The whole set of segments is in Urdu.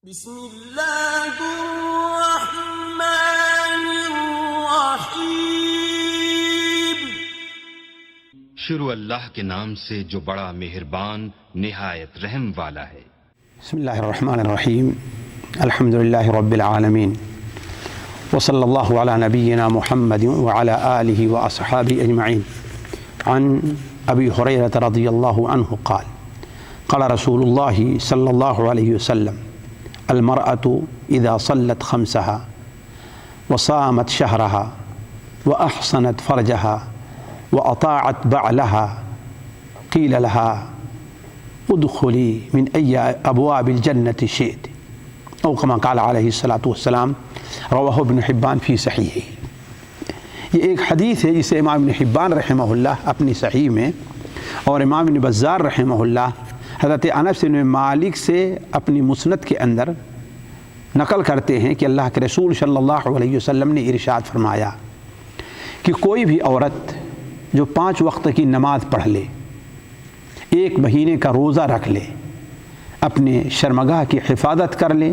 بسم اللہ الرحمن الرحیم۔ شروع اللہ کے نام سے جو بڑا مہربان نہایت رحم والا ہے۔ بسم اللہ الرحمن الرحیم، الحمدللہ رب العالمین، وصلی اللہ علی نبینا محمد وعلی آلہ واصحابہ اجمعین۔ عن ابی ہریرہ رضی اللہ عنہ قال قال رسول اللہ صلی اللہ علیہ وسلم المرأة اذا صلت خمسها وصامت شهرها واحصنت فرجها واطاعت بعلها قیل لها ادخلی من ای ابواب الجنة شئت او کما قال علیہ الصلاۃ والسلام، رواہ ابن حبان فی صحیحہ۔ یہ ایک حدیث ہے جسے امام ابن حبان رحمہ اللہ اپنی صحیح میں اور امام ابن بزار رحمہ اللہ حضرت انس بن مالک سے اپنی مسند کے اندر نقل کرتے ہیں کہ اللہ کے رسول صلی اللہ علیہ وسلم نے ارشاد فرمایا کہ کوئی بھی عورت جو 5 وقت کی نماز پڑھ لے، 1 مہینے کا روزہ رکھ لے، اپنے شرمگاہ کی حفاظت کر لے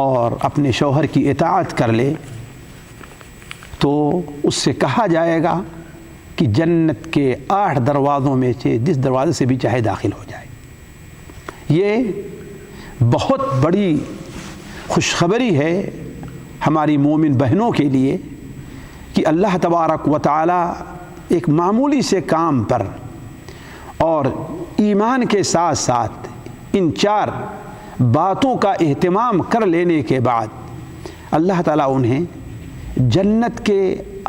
اور اپنے شوہر کی اطاعت کر لے، تو اس سے کہا جائے گا کہ جنت کے 8 دروازوں میں سے جس دروازے سے بھی چاہے داخل ہو جائے۔ یہ بہت بڑی خوشخبری ہے ہماری مومن بہنوں کے لیے کہ اللہ تبارک و تعالی ایک معمولی سے کام پر اور ایمان کے ساتھ ساتھ ان 4 باتوں کا اہتمام کر لینے کے بعد اللہ تعالیٰ انہیں جنت کے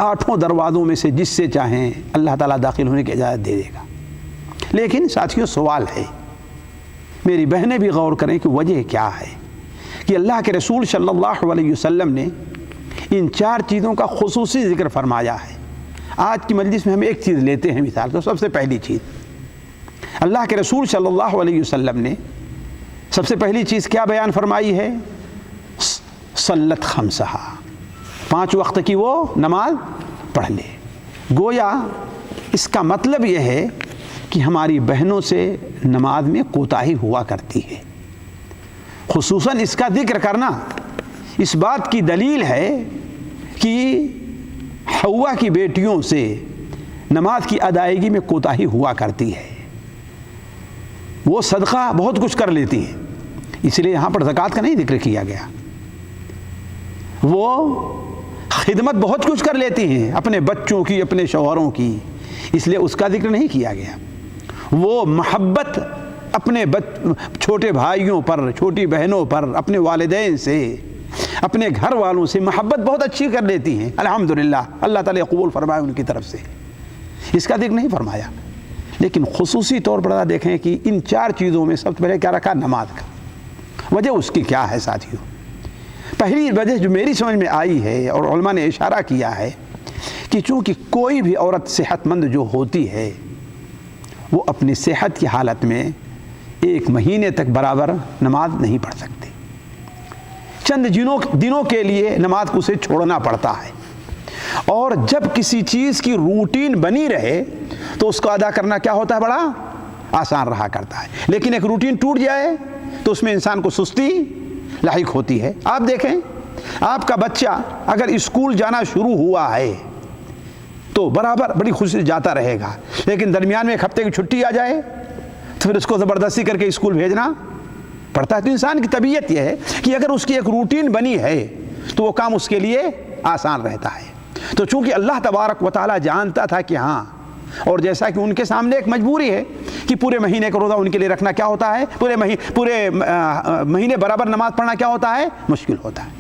8 دروازوں میں سے جس سے چاہیں اللہ تعالیٰ داخل ہونے کی اجازت دے دے گا۔ لیکن ساتھیوں سوال ہے، میری بہنیں بھی غور کریں کہ وجہ کیا ہے کہ اللہ کے رسول صلی اللہ علیہ وسلم نے ان 4 چیزوں کا خصوصی ذکر فرمایا ہے۔ آج کی مجلس میں ہم ایک چیز لیتے ہیں مثال تو سب سے پہلی چیز اللہ کے رسول صلی اللہ علیہ وسلم نے سب سے پہلی چیز کیا بیان فرمائی ہے؟ صلت خمسہا، 5 وقت کی وہ نماز پڑھ لے۔ گویا اس کا مطلب یہ ہے کہ ہماری بہنوں سے نماز میں کوتاہی ہوا کرتی ہے۔ خصوصاً اس کا ذکر کرنا اس بات کی دلیل ہے کہ حوا کی بیٹیوں سے نماز کی ادائیگی میں کوتاہی ہوا کرتی ہے۔ وہ صدقہ بہت کچھ کر لیتی ہیں، اس لیے یہاں پر زکوٰۃ کا نہیں ذکر کیا گیا۔ وہ خدمت بہت کچھ کر لیتی ہیں اپنے بچوں کی، اپنے شوہروں کی، اس لیے اس کا ذکر نہیں کیا گیا۔ وہ محبت اپنے چھوٹے بھائیوں پر، چھوٹی بہنوں پر، اپنے والدین سے، اپنے گھر والوں سے محبت بہت اچھی کر لیتی ہیں، الحمدللہ، اللہ تعالیٰ قبول فرمائے ان کی طرف سے، اس کا ذکر نہیں فرمایا۔ لیکن خصوصی طور پر دیکھیں کہ ان 4 چیزوں میں سب سے پہلے کیا رکھا؟ نماز کا۔ وجہ اس کی کیا ہے ساتھیوں؟ پہلی وجہ جو میری سمجھ میں آئی ہے اور علماء نے اشارہ کیا ہے کہ چونکہ کوئی بھی عورت صحت مند جو ہوتی ہے وہ اپنی صحت کی حالت میں 1 مہینے تک برابر نماز نہیں پڑھ سکتی، چند دنوں کے لیے نماز کو اسے چھوڑنا پڑتا ہے، اور جب کسی چیز کی روٹین بنی رہے تو اس کو ادا کرنا کیا ہوتا ہے؟ بڑا آسان رہا کرتا ہے۔ لیکن ایک روٹین ٹوٹ جائے تو اس میں انسان کو سستی لاحق ہوتی ہے۔ آپ دیکھیں، آپ کا بچہ اگر اسکول جانا شروع ہوا ہے تو برابر بڑی خوشی سے جاتا رہے گا، لیکن درمیان میں 1 ہفتے کی چھٹی آ جائے تو پھر اس کو زبردستی کر کے اسکول بھیجنا پڑتا ہے۔ تو انسان کی طبیعت یہ ہے کہ اگر اس کی ایک روٹین بنی ہے تو وہ کام اس کے لیے آسان رہتا ہے۔ تو چونکہ اللہ تبارک و تعالیٰ جانتا تھا کہ ہاں، اور جیسا کہ ان کے سامنے ایک مجبوری ہے کہ پورے مہینے کا روزہ ان کے لیے رکھنا کیا ہوتا ہے؟ پورے مہینے برابر نماز پڑھنا کیا ہوتا ہے؟ مشکل ہوتا ہے۔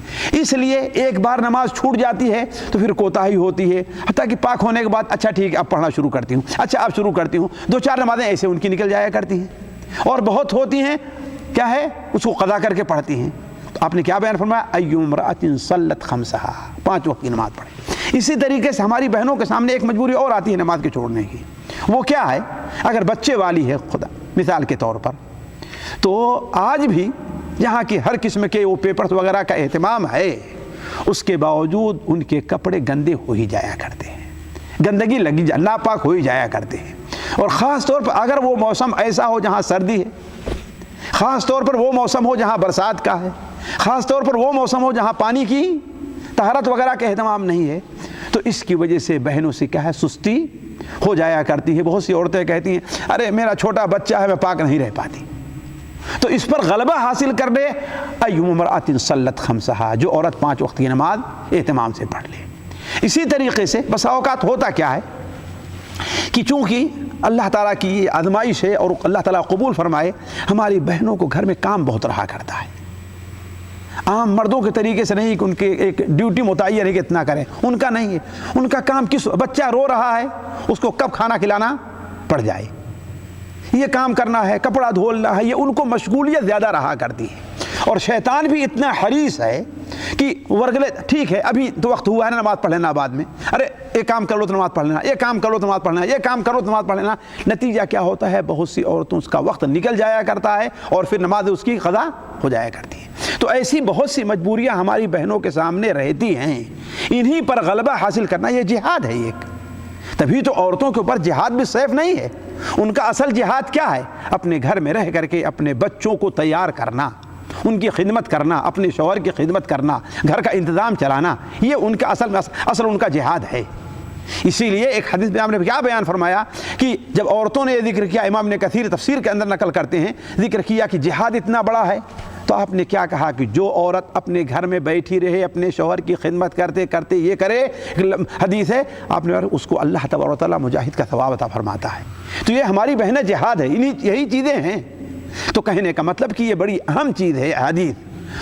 اس لیے ایک بار نماز چھوٹ جاتی ہے تو پھر کوتاہی ہوتی ہے، حتیٰ کہ پاک ہونے کے بعد اچھا ٹھیک ہے اب پڑھنا شروع کرتی ہوں، اچھا اب شروع کرتی ہوں، 2-4 نمازیں ایسے ان کی نکل جایا کرتی ہیں، اور بہت ہوتی ہیں کیا ہے اس کو قضا کر کے پڑھتی ہیں۔ تو آپ نے کیا بیان فرمایا؟ ایّ امرأۃ صلت خمسہا، 5 وقت کی نماز پڑھے۔ اسی طریقے سے ہماری بہنوں کے سامنے ایک مجبوری اور آتی ہے نماز کے چھوڑنے کی۔ وہ کیا ہے؟ اگر بچے والی ہے خدا مثال کے طور پر، تو آج بھی جہاں کی ہر قسم کے وہ پیپرز وغیرہ کا اہتمام ہے، اس کے باوجود ان کے کپڑے گندے ہو ہی جایا کرتے ہیں، گندگی لگی ناپاک ہو ہی جایا کرتے ہیں۔ اور خاص طور پر اگر وہ موسم ایسا ہو جہاں سردی ہے، خاص طور پر وہ موسم ہو جہاں برسات کا ہے، خاص طور پر وہ موسم ہو جہاں پانی کی طہارت وغیرہ کا اہتمام نہیں ہے، تو اس کی وجہ سے بہنوں سے کیا ہے سستی ہو جایا کرتی ہے۔ بہت سی عورتیں کہتی ہیں ارے میرا چھوٹا بچہ ہے، میں پاک نہیں رہ پاتی۔ تو اس پر غلبہ حاصل کر لے ایما امرأۃ صلت خمسہا، جو عورت 5 وقت کی نماز اہتمام سے پڑھ لے۔ اسی طریقے سے بسا اوقات ہوتا کیا ہے کہ چونکہ اللہ تعالیٰ کی یہ آزمائش ہے اور اللہ تعالیٰ قبول فرمائے، ہماری بہنوں کو گھر میں کام بہت رہا کرتا ہے، عام مردوں کے طریقے سے نہیں کہ ان کے ایک ڈیوٹی متعین ہے کہ اتنا کریں، ان کا نہیں ہے۔ ان کا کام کس بچہ رو رہا ہے اس کو کب کھانا کھلانا پڑ جائے، یہ کام کرنا ہے، کپڑا دھولنا ہے، یہ ان کو مشغولیت زیادہ رہا کرتی ہے۔ اور شیطان بھی اتنا حریص ہے کہ ورگلے ٹھیک ہے ابھی تو وقت ہوا ہے نا، نماز پڑھ لینا بعد میں، ارے ایک کام کر لو تو نماز پڑھ لینا، یہ کام کر لو تو نماز پڑھ لینا، یہ کام کرو تو نماز پڑھ لینا۔ نتیجہ کیا ہوتا ہے، بہت سی عورتوں کا وقت نکل جایا کرتا ہے اور پھر نماز اس کی قضا ہو جایا کرتی ہے۔ تو ایسی بہت سی مجبوریاں ہماری بہنوں کے سامنے رہتی ہیں، انہی پر غلبہ حاصل کرنا یہ جہاد ہے ایک۔ تبھی تو عورتوں کے اوپر جہاد بھی سیف نہیں ہے، ان کا اصل جہاد کیا ہے، اپنے گھر میں رہ کر کے اپنے بچوں کو تیار کرنا، ان کی خدمت کرنا، اپنے شوہر کی خدمت کرنا، گھر کا انتظام چلانا، یہ ان کا اصل ان کا جہاد ہے۔ اسی لیے ایک حدیث میں آپ نے کیا بیان فرمایا کہ جب عورتوں نے یہ ذکر کیا، امام ابن کثیر تفسیر کے اندر نقل کرتے ہیں، ذکر کیا کہ جہاد اتنا بڑا ہے، تو آپ نے کیا کہا کہ جو عورت اپنے گھر میں بیٹھی رہے، اپنے شوہر کی خدمت کرتے کرتے یہ کرے، حدیث ہے آپ نے اس کو اللہ تبارک و تعالیٰ مجاہد کا ثواب عطا فرماتا ہے۔ تو یہ ہماری بہنیں جہاد ہے، یہی چیزیں ہیں۔ تو کہنے کا مطلب کہ یہ بڑی اہم چیز ہے حدیث،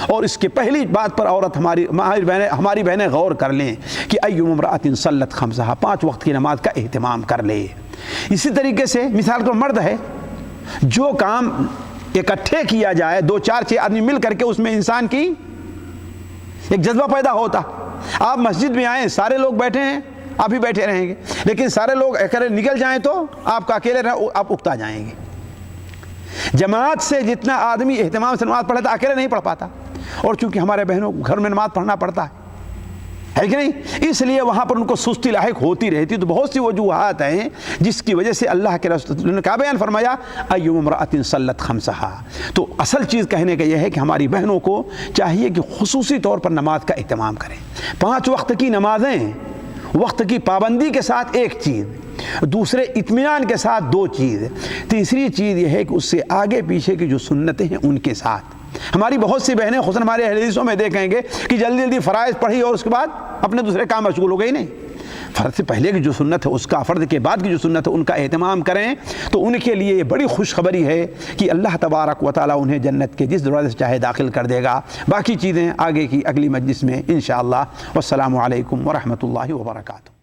اور اس کے پہلی بات پر عورت ہماری بہنیں غور کر لیں کہ ایما امرأۃ صلت خمسہا، 5 وقت کی نماز کا اہتمام کر لے۔ اسی طریقے سے مثال کو مرد ہے، جو کام اکٹھے کیا جائے، 2 4 6 آدمی مل کر کے، اس میں انسان کی ایک جذبہ پیدا ہوتا۔ آپ مسجد میں آئیں، سارے لوگ بیٹھے ہیں، آپ بھی بیٹھے رہیں گے، لیکن سارے لوگ اکیلے نکل جائیں تو آپ کا اکیلے رہیں، آپ اکتا جائیں گے۔ جماعت سے جتنا آدمی اہتمام سے نماز پڑھتا اکیلے نہیں پڑھ پاتا، اور چونکہ ہمارے بہنوں کو گھر میں نماز پڑھنا پڑتا ہے کہ نہیں، اس لیے وہاں پر ان کو سستی لاحق ہوتی رہتی۔ تو بہت سی وجوہات ہیں جس کی وجہ سے اللہ کے رسول نے کیا بیان فرمایا، ایما امرأۃ صلت خمسہا۔ تو اصل چیز کہنے کا یہ ہے کہ ہماری بہنوں کو چاہیے کہ خصوصی طور پر نماز کا اہتمام کریں۔ 5 وقت کی نمازیں وقت کی پابندی کے ساتھ ایک چیز، دوسرے اطمینان کے ساتھ 2 چیز، تیسری چیز یہ ہے کہ اس سے آگے پیچھے کی جو سنتیں ہیں ان کے ساتھ۔ ہماری بہت سی بہنیں خصوصاً ہمارے اہل حدیثوں میں دیکھیں گے کہ جلدی جلدی فرائض پڑھی اور اس کے بعد اپنے دوسرے کام مشغول ہو گئی۔ نہیں، فرض سے پہلے کی جو سنت ہے اس کا، فرض کے بعد کی جو سنت ہے ان کا اہتمام کریں، تو ان کے لیے یہ بڑی خوشخبری ہے کہ اللہ تبارک و تعالیٰ انہیں جنت کے جس دروازے سے چاہے داخل کر دے گا۔ باقی چیزیں آگے کی اگلی مجلس میں انشاءاللہ۔ والسلام علیکم ورحمۃ اللہ وبرکاتہ۔